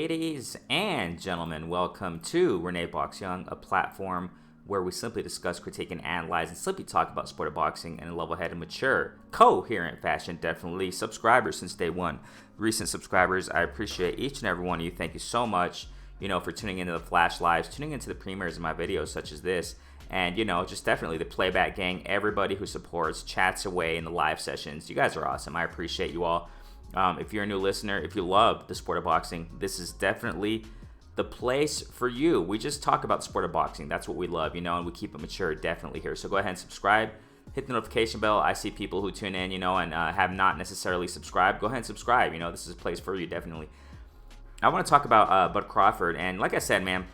Ladies and gentlemen, welcome to Renee Box Young, a platform where we simply discuss, critique, and analyze, and simply talk about sport of boxing in a level-headed, mature, coherent fashion. Definitely subscribers since day one. Recent subscribers, I appreciate each and every one of you. Thank you so much, for tuning into the flash lives, tuning into the premieres of my videos such as this, and, just definitely the playback gang, everybody who supports, chats away in the live sessions. You guys are awesome. I appreciate you all. If you're a new listener, if you love the sport of boxing, this is definitely the place for you. We just talk about the sport of boxing. That's what we love, and we keep it mature definitely here. So go ahead and subscribe. Hit the notification bell. I see people who tune in, and have not necessarily subscribed. Go ahead and subscribe. This is a place for you, definitely. I want to talk about Bud Crawford. And like I said, man,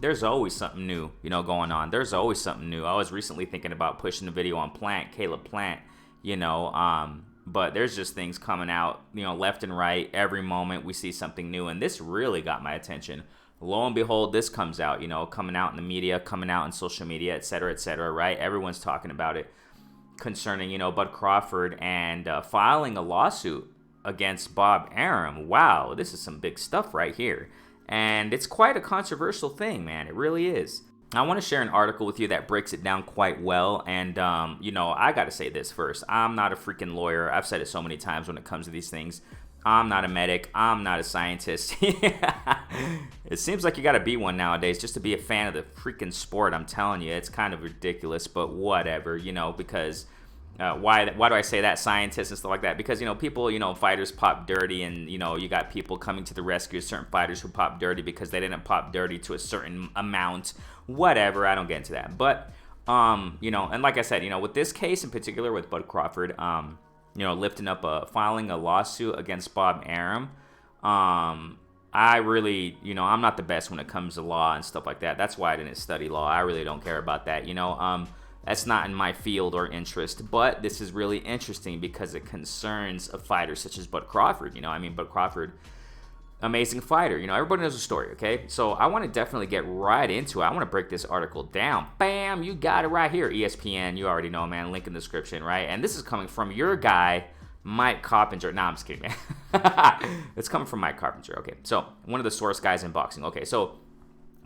there's always something new, going on. There's always something new. I was recently thinking about pushing a video on Caleb Plant, but there's just things coming out, left and right. Every moment we see something new, and this really got my attention. Lo and behold, this comes out, coming out in the media, coming out in social media, et cetera, right? Everyone's talking about it concerning, Bud Crawford and filing a lawsuit against Bob Arum. Wow, this is some big stuff right here. And it's quite a controversial thing, man. It really is. I want to share an article with you that breaks it down quite well. And, I got to say this first. I'm not a freaking lawyer. I've said it so many times when it comes to these things. I'm not a medic. I'm not a scientist. It seems like you got to be one nowadays just to be a fan of the freaking sport. I'm telling you, it's kind of ridiculous, but whatever, because why do I say that, scientists and stuff like that? Because, people, fighters pop dirty, and, you got people coming to the rescue, certain fighters who pop dirty because they didn't pop dirty to a certain amount. Whatever, I don't get into that. But, and like I said, with this case in particular with Bud Crawford, lifting up filing a lawsuit against Bob Arum, I really, I'm not the best when it comes to law and stuff like that. That's why I didn't study law. I really don't care about that, That's not in my field or interest, but this is really interesting because it concerns a fighter such as Bud Crawford. Bud Crawford, amazing fighter. Everybody knows the story, okay? So I want to definitely get right into it. I want to break this article down. Bam, you got it right here. ESPN, you already know, man. Link in the description, right? And this is coming from your guy, Mike Carpenter. Nah, I'm just kidding, man. It's coming from Mike Carpenter, okay? So one of the source guys in boxing. Okay, so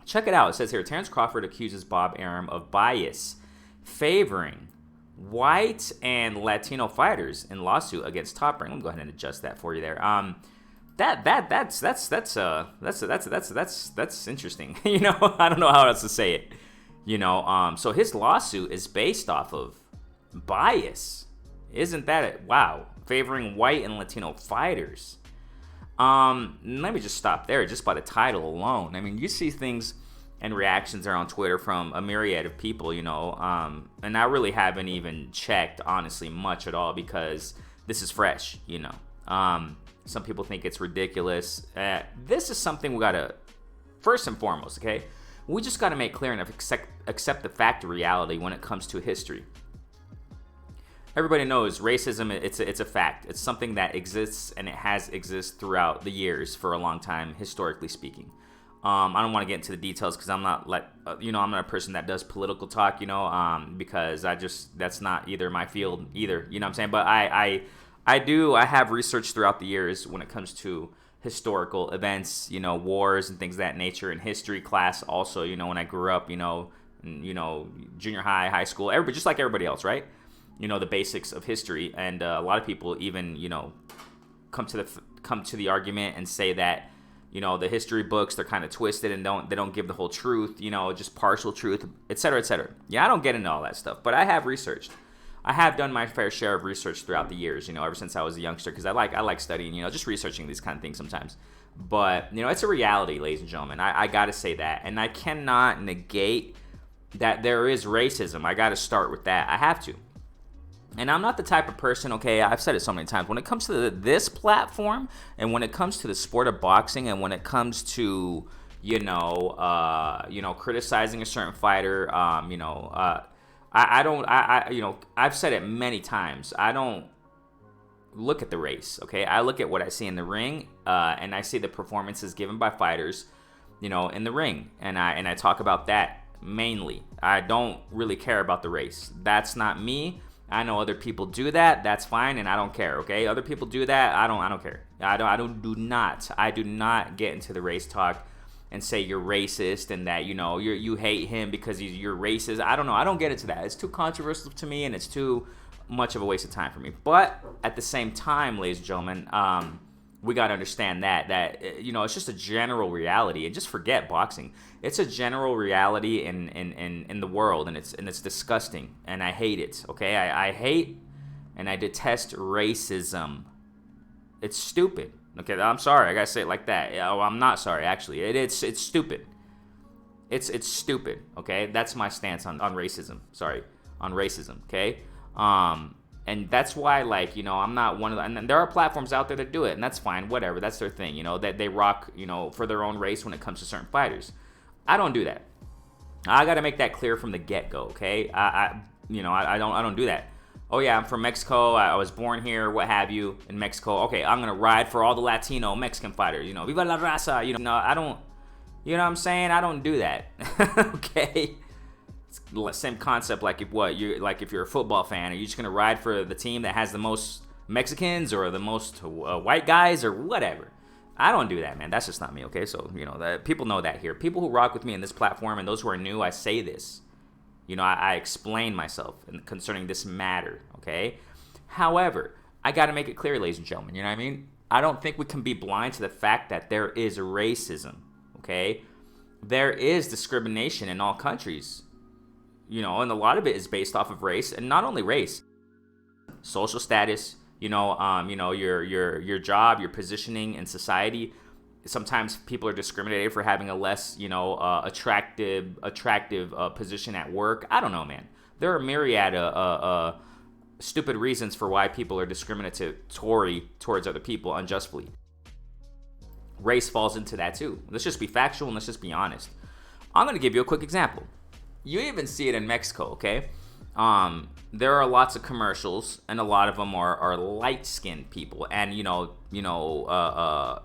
check it out. It says here, Terrence Crawford accuses Bob Arum of bias favoring white and Latino fighters in lawsuit against Top Rank. Let me go ahead and adjust that for you there. That's interesting. I don't know how else to say it. So his lawsuit is based off of bias. Isn't that it? Wow, favoring white and Latino fighters. Let me just stop there just by the title alone. You see things and reactions there on Twitter from a myriad of people, and I really haven't even checked, honestly, much at all because this is fresh, Some people think it's ridiculous. This is something we gotta, first and foremost, okay? We just gotta make clear and accept the fact of reality when it comes to history. Everybody knows racism, it's a fact. It's something that exists, and it has existed throughout the years for a long time, historically speaking. I don't want to get into the details because I'm not I'm not a person that does political talk, because that's not either my field either, what I'm saying? But I have researched throughout the years when it comes to historical events, wars and things of that nature, in history class also, when I grew up, junior high, high school, everybody, just like everybody else, right? The basics of history. And a lot of people even, come to the argument and say that, the history books, they're kind of twisted and they don't give the whole truth, just partial truth, et cetera, et cetera. Yeah, I don't get into all that stuff, but I have researched. I have done my fair share of research throughout the years, ever since I was a youngster, because I like studying, just researching these kind of things sometimes. But, it's a reality, ladies and gentlemen. I got to say that. And I cannot negate that there is racism. I got to start with that. I have to. And I'm not the type of person, okay, I've said it so many times, when it comes to this platform, and when it comes to the sport of boxing, and when it comes to, criticizing a certain fighter, I've said it many times. I don't look at the race, okay? I look at what I see in the ring, and I see the performances given by fighters, in the ring, and I talk about that mainly. I don't really care about the race. That's not me. I know other people do that. That's fine, and I don't care. Okay, other people do that. I don't care. I do not get into the race talk and say you're racist and that you hate him because you're racist. I don't know. I don't get into that. It's too controversial to me, and it's too much of a waste of time for me. But at the same time, ladies and gentlemen, we got to understand that it's just a general reality, and just forget boxing. It's a general reality in the world, and it's disgusting, and I hate it. Okay, I hate and I detest racism. It's stupid. Okay, I'm sorry, I gotta say it like that. Oh, I'm not sorry, actually. It's stupid. It's stupid. Okay, that's my stance on racism. Sorry, on racism. Okay, and that's why, I'm not one of the, and there are platforms out there that do it, and that's fine, whatever, that's their thing, that they rock, for their own race when it comes to certain fighters. I don't do that. I got to make that clear from the get-go, okay? I don't do that. Oh yeah, I'm from Mexico, I was born here, what have you, in Mexico. Okay, I'm gonna ride for all the Latino Mexican fighters, Viva la raza, I don't, you know what I'm saying? I don't do that, okay? Same concept, if you're a football fan, are you just gonna ride for the team that has the most Mexicans or the most white guys or whatever? I don't do that, man. That's just not me. Okay, so that people know that here. People who rock with me in this platform and those who are new, I say this. I explain myself concerning this matter. Okay. However, I got to make it clear, ladies and gentlemen. You know what I mean? I don't think we can be blind to the fact that there is racism. Okay, there is discrimination in all countries. And a lot of it is based off of race, and not only race, social status, your job, your positioning in society. Sometimes people are discriminated for having a less, attractive position at work. I don't know, man. There are myriad stupid reasons for why people are discriminatory towards other people unjustly. Race falls into that too. Let's just be factual and let's just be honest. I'm going to give you a quick example. You even see it in Mexico, okay? There are lots of commercials, and a lot of them are light-skinned people, and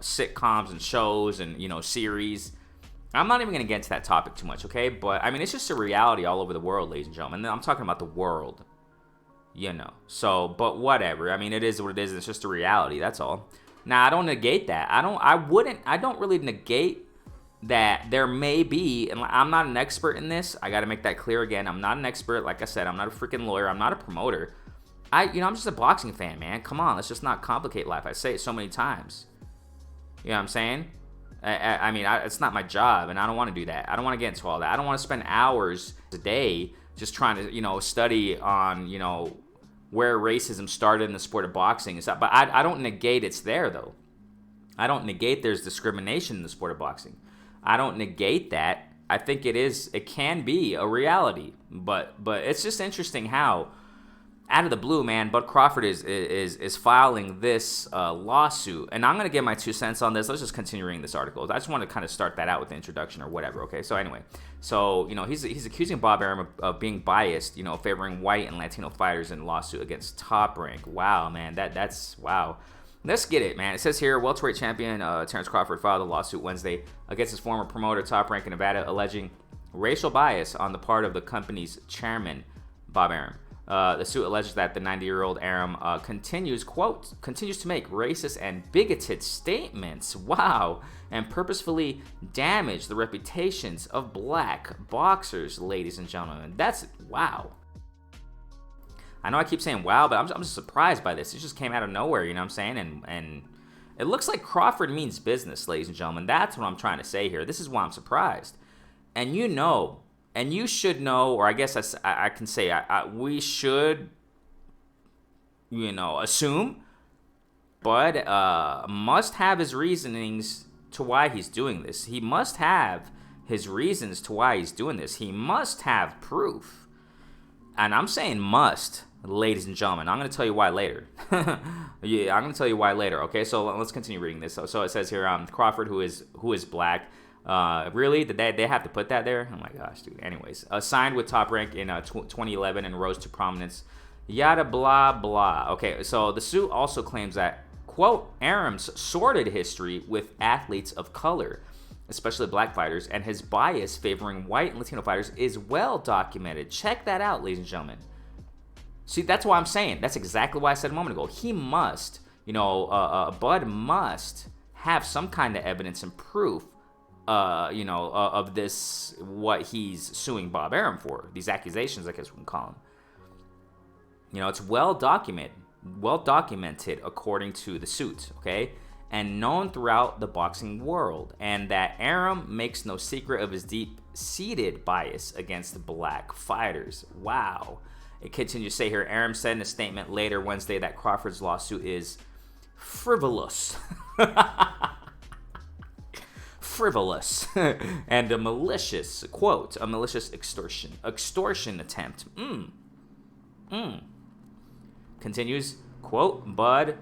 sitcoms and shows and series. I'm not even gonna get into that topic too much, okay? But I mean, it's just a reality all over the world, ladies and gentlemen. I'm talking about the world, So, but whatever. I mean, it is what it is. It's just a reality. That's all. Now, I don't negate that. I don't really negate that there may be, and I'm not an expert in this. I got to make that clear again. I'm not an expert. Like I said, I'm not a freaking lawyer. I'm not a promoter. I'm just a boxing fan, man. Come on, let's just not complicate life. I say it so many times. You know what I'm saying? I mean, it's not my job, and I don't want to do that. I don't want to get into all that. I don't want to spend hours a day just trying to, study on, where racism started in the sport of boxing and stuff. But I don't negate it's there, though. I don't negate there's discrimination in the sport of boxing. I don't negate that. I think it can be a reality, but it's just interesting how, out of the blue, man, Bud Crawford is filing this lawsuit, and I'm gonna get my 2 cents on this. Let's just continue reading this article. I just want to kind of start that out with the introduction or whatever. Okay, so anyway, he's accusing Bob Arum of being biased, favoring white and Latino fighters in a lawsuit against Top Rank. Wow, man, that's wow. Let's get it, man. It says here, welterweight champion Terrence Crawford filed a lawsuit Wednesday against his former promoter, Top Rank in Nevada, alleging racial bias on the part of the company's chairman, Bob Arum. The suit alleges that the 90-year-old Arum continues to make racist and bigoted statements, wow, and purposefully damage the reputations of black boxers, ladies and gentlemen. That's, wow. I know I keep saying wow, but I'm just surprised by this. It just came out of nowhere, you know what I'm saying? And it looks like Crawford means business, ladies and gentlemen. That's what I'm trying to say here. This is why I'm surprised. And and you should know, or I guess I can say we should, assume, Bud must have his reasonings to why he's doing this. He must have his reasons to why he's doing this. He must have proof. And I'm saying must, ladies and gentlemen. I'm going to tell you why later. Yeah, I'm going to tell you why later. Okay, so let's continue reading this. So it says here, Crawford, who is black. Really? Did they have to put that there? Oh my gosh, dude. Anyways, signed with Top Rank in 2011 and rose to prominence. Yada blah blah. Okay, so the suit also claims that, quote, Arum's sordid history with athletes of color, especially black fighters, and his bias favoring white and Latino fighters is well documented. Check that out, ladies and gentlemen. See, that's why I'm saying. That's exactly why I said a moment ago. He must, Bud must have some kind of evidence and proof, of this, what he's suing Bob Arum for. These accusations, I guess we can call them. It's well documented according to the suit, okay? And known throughout the boxing world. And that Arum makes no secret of his deep-seated bias against black fighters. Wow. It continues to say here, Arum said in a statement later Wednesday that Crawford's lawsuit is frivolous. Frivolous. And a malicious, quote, a malicious extortion attempt. Continues, quote, Bud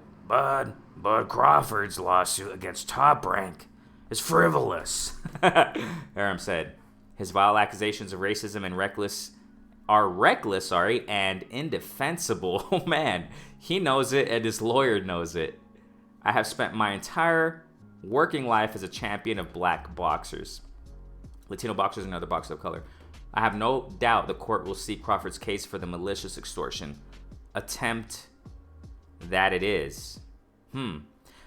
Crawford's lawsuit against Top Rank is frivolous. Arum said his vile accusations of racism and reckless and indefensible. Oh man, he knows it and his lawyer knows it. I have spent my entire working life as a champion of black boxers, Latino boxers, and other boxers of color. I have no doubt the court will see Crawford's case for the malicious extortion attempt that it is.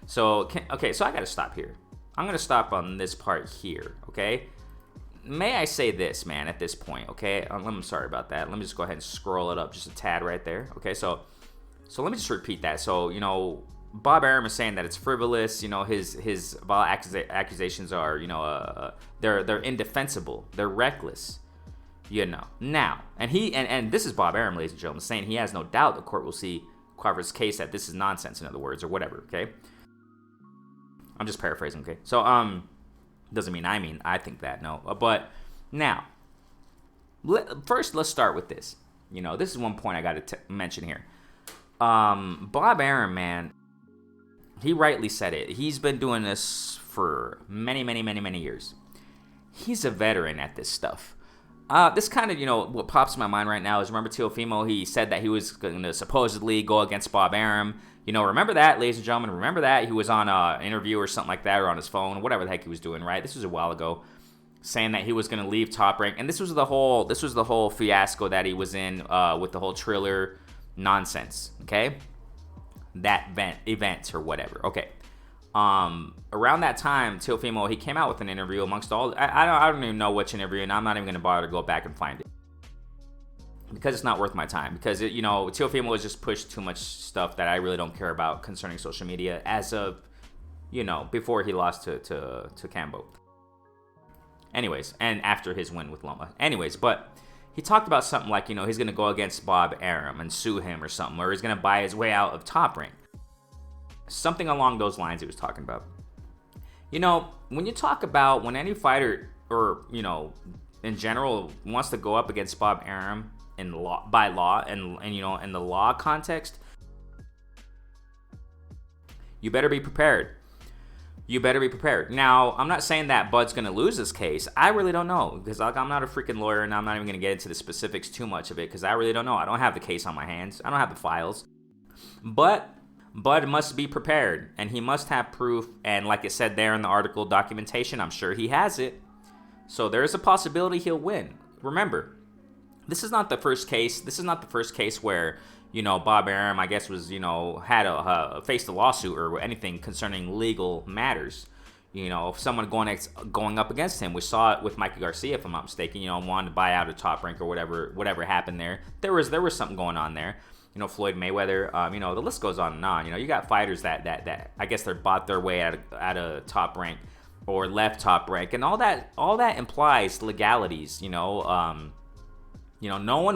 So I gotta stop here. I'm gonna stop on this part here, okay? May I say this, man, at this point, okay? I'm sorry about that. Let me just go ahead and scroll it up just a tad right there, okay? So let me just repeat that. So, Bob Arum is saying that it's frivolous. His vile accusations are, they're indefensible. They're reckless. Now, and this is Bob Arum, ladies and gentlemen, saying he has no doubt the court will see Crawford's case that this is nonsense, in other words, or whatever, okay? I'm just paraphrasing, okay? So, doesn't mean I think that, no. But now, first, let's start with this. This is one point I got to mention here. Bob Arum, man, he rightly said it. He's been doing this for many, many, many, many years. He's a veteran at this stuff. This kind of, what pops in my mind right now is, remember Teofimo? He said that he was going to supposedly go against Bob Arum. Remember that, ladies and gentlemen? Remember that? He was on an interview or something like that, or on his phone, whatever the heck he was doing, right? This was a while ago, saying that he was going to leave Top Rank. And this was the whole fiasco that he was in with the whole Triller nonsense, okay? That event or whatever, okay. Around that time, Teofimo, he came out with an interview amongst all, I don't even know which interview, and I'm not even going to bother to go back and find it, because it's not worth my time, because Teofimo has just pushed too much stuff that I really don't care about concerning social media as of, before he lost to Cambo. Anyways, and after his win with Loma. Anyways, but he talked about something like, he's going to go against Bob Arum and sue him or something, or he's going to buy his way out of Top Rank. Something along those lines he was talking about. When you talk about when any fighter or, in general wants to go up against Bob Arum by law and in the law context, you better be prepared. Now, I'm not saying that Bud's going to lose this case. I really don't know, because I'm not a freaking lawyer, and I'm not even going to get into the specifics too much of it, because I really don't know. I don't have the case on my hands. I don't have the files. But Bud must be prepared, and he must have proof, and like it said there in the article, documentation, I'm sure he has it. So there's a possibility he'll win. Remember, this is not the first case. This is not the first case where, Bob Arum, I guess, was, had faced a lawsuit or anything concerning legal matters. If someone going up against him. We saw it with Mikey Garcia, if I'm not mistaken, wanted to buy out a Top Rank or whatever happened there. There was something going on there. Floyd Mayweather, the list goes on and on. You got fighters that I guess they're bought their way out of Top Rank or left Top Rank, and all that implies legalities, knowing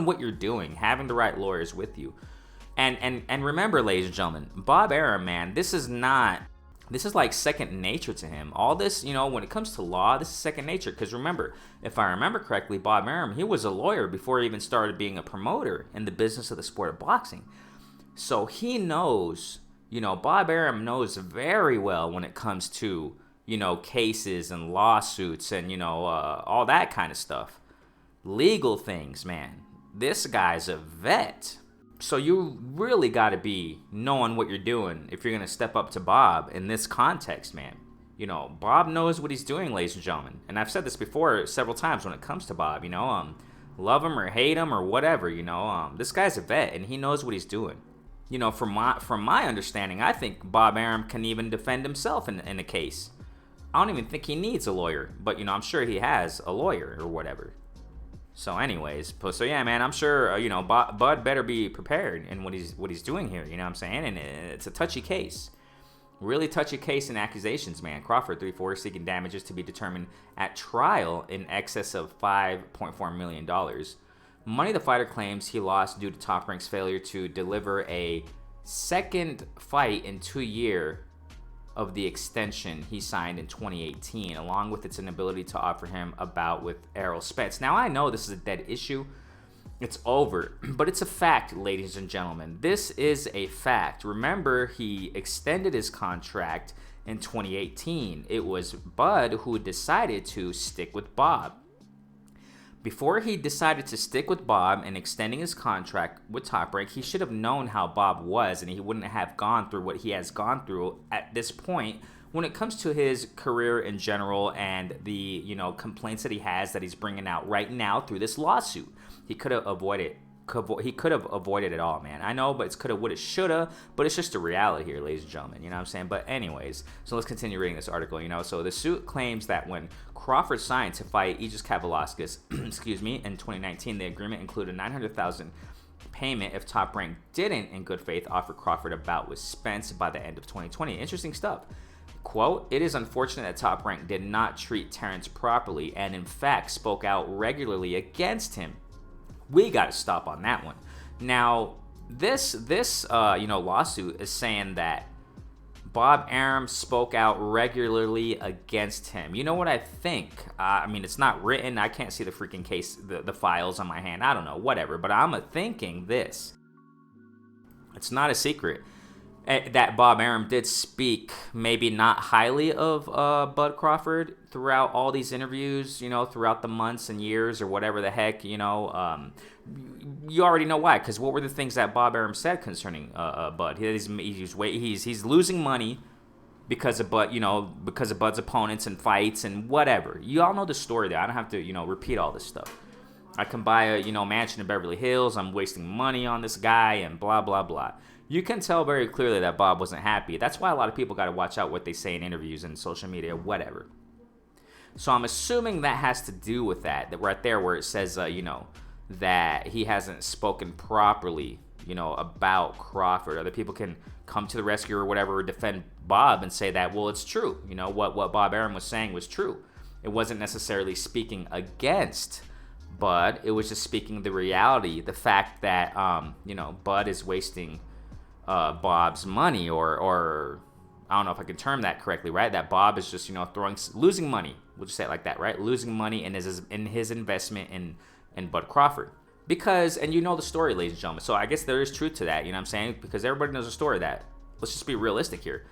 what you're doing, having the right lawyers with you. And remember, ladies and gentlemen, Bob Arum, man, this is like second nature to him. All this, when it comes to law, this is second nature. Because remember, if I remember correctly, Bob Arum, he was a lawyer before he even started being a promoter in the business of the sport of boxing. So he knows, Bob Arum knows very well when it comes to, cases and lawsuits and, all that kind of stuff. Legal things, man. This guy's a vet. So you really got to be knowing what you're doing if you're going to step up to Bob in this context, man. Bob knows what he's doing, ladies and gentlemen. And I've said this before several times when it comes to Bob, Love him or hate him or whatever, this guy's a vet and he knows what he's doing. From my understanding, I think Bob Arum can even defend himself in a case. I don't even think he needs a lawyer, but I'm sure he has a lawyer or whatever. So anyways, so yeah, man, I'm sure Bud better be prepared in what he's doing here. You know what I'm saying? And it's a touchy case. Really touchy case and accusations, man. Crawford, 34, seeking damages to be determined at trial in excess of $5.4 million. Money the fighter claims he lost due to Top Rank's failure to deliver a second fight in 2 years of the extension he signed in 2018, along with its inability to offer him a bout with Errol Spence. Now, I know this is a dead issue. It's over, but it's a fact, ladies and gentlemen. This is a fact. Remember, he extended his contract in 2018. It was Bud who decided to stick with Bob. Before he decided to stick with Bob and extending his contract with Top Rank, he should have known how Bob was, and he wouldn't have gone through what he has gone through at this point when it comes to his career in general and the complaints that he has that he's bringing out right now through this lawsuit. He could have avoided. He could have avoided it all, man. I know, but it's coulda, woulda, shoulda. But it's just a reality here, ladies and gentlemen. You know what I'm saying? But anyways, so let's continue reading this article. So the suit claims that when Crawford signed to fight Aegis Kavalauskas, in 2019, the agreement included $900,000 payment if Top Rank didn't, in good faith, offer Crawford a bout with Spence by the end of 2020. Interesting stuff. Quote, "It is unfortunate that Top Rank did not treat Terrence properly and in fact spoke out regularly against him. We got to stop on that one." Now, this lawsuit is saying that Bob Arum spoke out regularly against him. You know what I think? It's not written. I can't see the freaking case, the files on my hand. I don't know, whatever. But I'm thinking this. It's not a secret that Bob Arum did speak maybe not highly of Bud Crawford throughout all these interviews, throughout the months and years or whatever the heck, you already know why, because what were the things that Bob Arum said concerning Bud? He's losing money because of Bud's opponents and fights and whatever. You all know the story there. I don't have to, repeat all this stuff. I can buy a, mansion in Beverly Hills. I'm wasting money on this guy and blah, blah, blah. You can tell very clearly that Bob wasn't happy. That's why a lot of people got to watch out what they say in interviews and social media, whatever. So I'm assuming that has to do with that right there where it says, that he hasn't spoken properly, about Crawford. Other people can come to the rescue or whatever, or defend Bob and say that, well, it's true. What Bob Arum was saying was true. It wasn't necessarily speaking against Bud. It was just speaking the reality, the fact that, Bud is wasting Bob's money, or I don't know if I can term that correctly, right? That Bob is just, losing money. We'll just say it like that, right? Losing money in his investment in Bud Crawford. Because, and the story, ladies and gentlemen. So I guess there is truth to that, you know what I'm saying? Because everybody knows the story of that. Let's just be realistic here.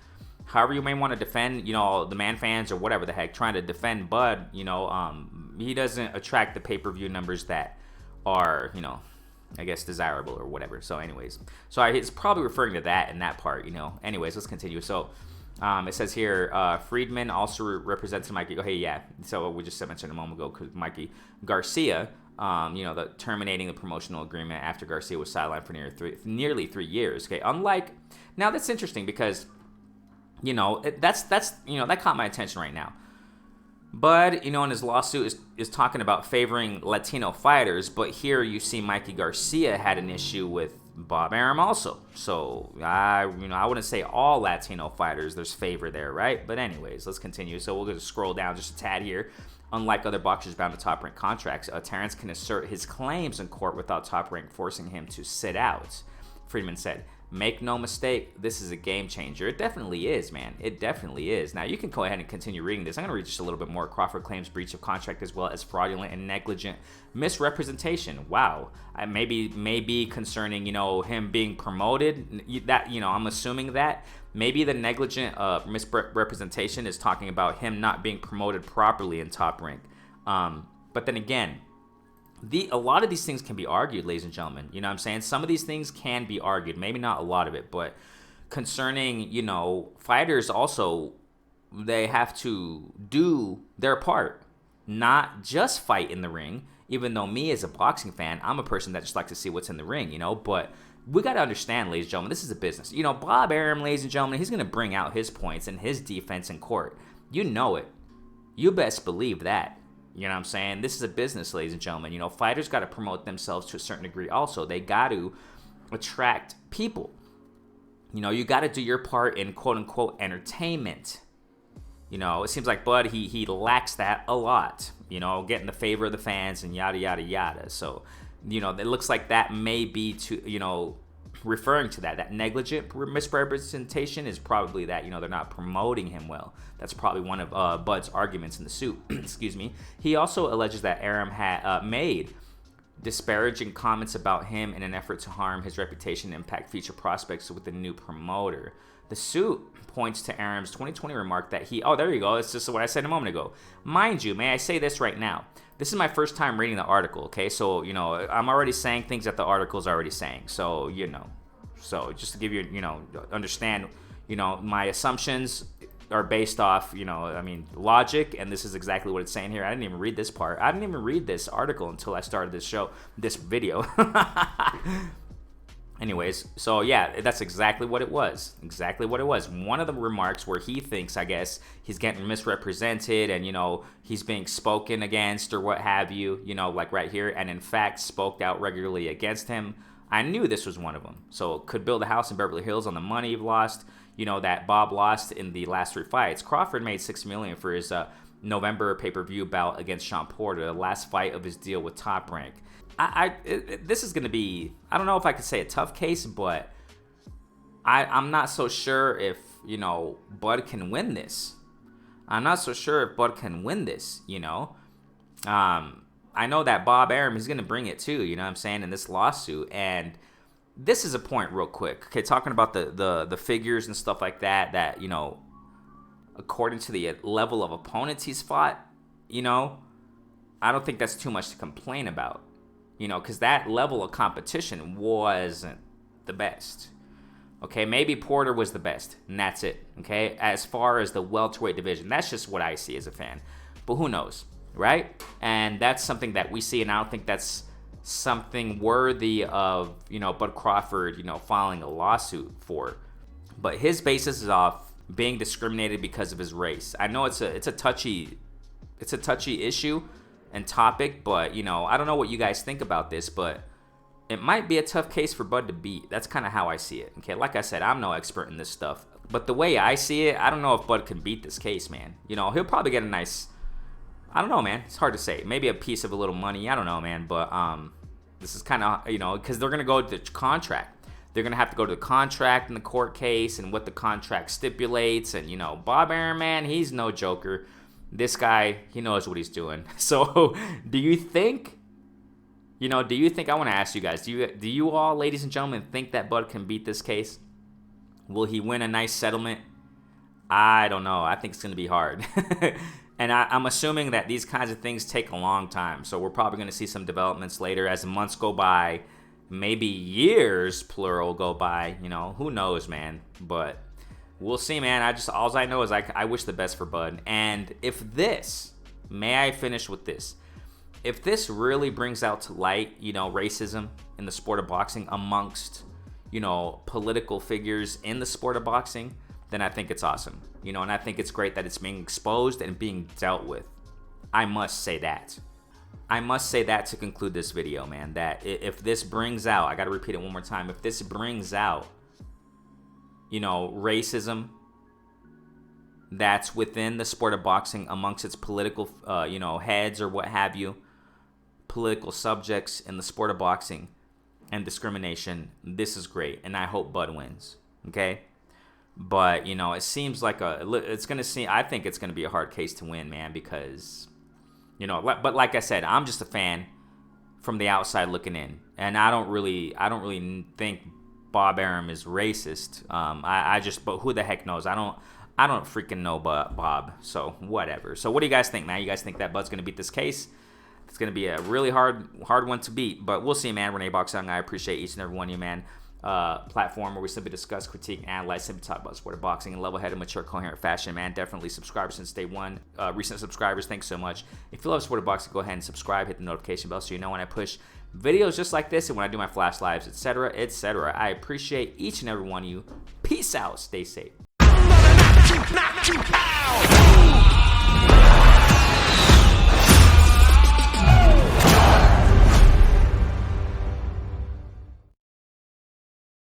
However you may want to defend, the man fans or whatever the heck, trying to defend Bud, he doesn't attract the pay-per-view numbers that are, I guess desirable or whatever. So anyways, so it's probably referring to that in that part, Anyways, let's continue. So it says here, Friedman also represents Mikey. Oh, hey, yeah. So we just mentioned a moment ago, because Mikey Garcia, the terminating the promotional agreement after Garcia was sidelined for nearly 3 years. Okay, now that's interesting because, that caught my attention right now. Bud, in his lawsuit is talking about favoring Latino fighters, but here you see Mikey Garcia had an issue with Bob Arum also. So, I wouldn't say all Latino fighters, there's favor there, right? But anyways, let's continue. So we'll just scroll down just a tad here. Unlike other boxers bound to Top Rank contracts, Terrence can assert his claims in court without Top Rank forcing him to sit out. Friedman said, "Make no mistake, this is a game changer." It definitely is, man. It definitely is. Now, you can go ahead and continue reading this. I'm going to read just a little bit more. Crawford claims breach of contract as well as fraudulent and negligent misrepresentation. Wow. Maybe concerning, him being promoted. I'm assuming that. Maybe the negligent misrepresentation is talking about him not being promoted properly in Top Rank. But then again, a lot of these things can be argued, ladies and gentlemen. You know what I'm saying? Some of these things can be argued. Maybe not a lot of it, but concerning, fighters also, they have to do their part. not just fight in the ring, even though me as a boxing fan, I'm a person that just likes to see what's in the ring, but we got to understand, ladies and gentlemen, this is a business. Bob Arum, ladies and gentlemen, he's going to bring out his points and his defense in court. You know it. You best believe that. You know what I'm saying? This is a business, ladies and gentlemen. Fighters got to promote themselves to a certain degree also. They got to attract people. You got to do your part in quote-unquote entertainment. It seems like Bud, he lacks that a lot. Getting the favor of the fans and yada, yada, yada. So, it looks like that may be to, referring to that negligent misrepresentation is probably that, they're not promoting him well. That's probably one of Bud's arguments in the suit. Excuse me. He also alleges that Arum had made disparaging comments about him in an effort to harm his reputation and impact future prospects with the new promoter. The suit points to Arum's 2020 remark that there you go, it's just what I said a moment ago. Mind you, may I say this right now, this is my first time reading the article, okay? So, I'm already saying things that the article's already saying. So, so just to give you, understand, my assumptions are based off, logic, and this is exactly what it's saying here. I didn't even read this part. I didn't even read this article until I started this video. Anyways, so yeah, that's exactly what it was. Exactly what it was. One of the remarks where he thinks, I guess, he's getting misrepresented and, he's being spoken against or what have you, like right here, and in fact spoke out regularly against him. I knew this was one of them. So could build a house in Beverly Hills on the money you've lost, that Bob lost in the last 3 fights. Crawford made $6 million for his November pay-per-view bout against Sean Porter, the last fight of his deal with Top Rank. This is going to be, I don't know if I could say a tough case, but I'm not so sure if, Bud can win this. I'm not so sure if Bud can win this, I know that Bob Arum is going to bring it too, you know what I'm saying, in this lawsuit. And this is a point real quick. Okay, talking about the figures and stuff like that, according to the level of opponents he's fought, I don't think that's too much to complain about. Because that level of competition wasn't the best. Okay, maybe Porter was the best, and that's it. Okay, as far as the welterweight division, that's just what I see as a fan. But who knows, right? And that's something that we see, and I don't think that's something worthy of, Bud Crawford, filing a lawsuit for. But his basis is off being discriminated because of his race. I know it's a touchy issue and topic, but I don't know what you guys think about this, but it might be a tough case for Bud to beat. That's kind of how I see it. Okay, like I said, I'm no expert in this stuff, but the way I see it, I don't know if Bud can beat this case, man. He'll probably get a nice, I don't know, man. It's hard to say. Maybe a piece of a little money. I don't know, man. But this is kind of, because they're gonna go to the contract. They're gonna have to go to the contract in the court case and what the contract stipulates. And Bob Arum, man, he's no joker. This guy, he knows what he's doing. So, do you think, I want to ask you guys, do you all, ladies and gentlemen, think that Bud can beat this case? Will he win a nice settlement? I don't know. I think it's going to be hard. And I'm assuming that these kinds of things take a long time. So, we're probably going to see some developments later as the months go by. Maybe years, plural, go by. Who knows, man. But we'll see, man. All I know is I wish the best for Bud. And if this, may I finish with this? If this really brings out to light, racism in the sport of boxing amongst, political figures in the sport of boxing, then I think it's awesome. And I think it's great that it's being exposed and being dealt with. I must say that. To conclude this video, man, that if this brings out, I got to repeat it one more time, if this brings out racism that's within the sport of boxing amongst its political, heads or what have you, political subjects in the sport of boxing and discrimination, this is great. And I hope Bud wins. Okay. But, it seems like I think it's going to be a hard case to win, man, because, but like I said, I'm just a fan from the outside looking in. And I don't really think Bob Arum is racist. But who the heck knows? I don't freaking know Bob. So whatever. So what do you guys think, man? You guys think that Bud's gonna beat this case? It's gonna be a really hard one to beat, but we'll see, man. Renee Box Young, I appreciate each and every one of you, man. platform where we simply discuss, critique, analyze, simply talk about sport of boxing in level-headed, mature, coherent fashion. Man, definitely subscribers since day one. Recent subscribers, thanks so much. If you love sport of boxing, go ahead and subscribe, hit the notification bell so you know when I push videos just like this and when I do my flash lives, etc., etc. I appreciate each and every one of you. Peace out. Stay safe.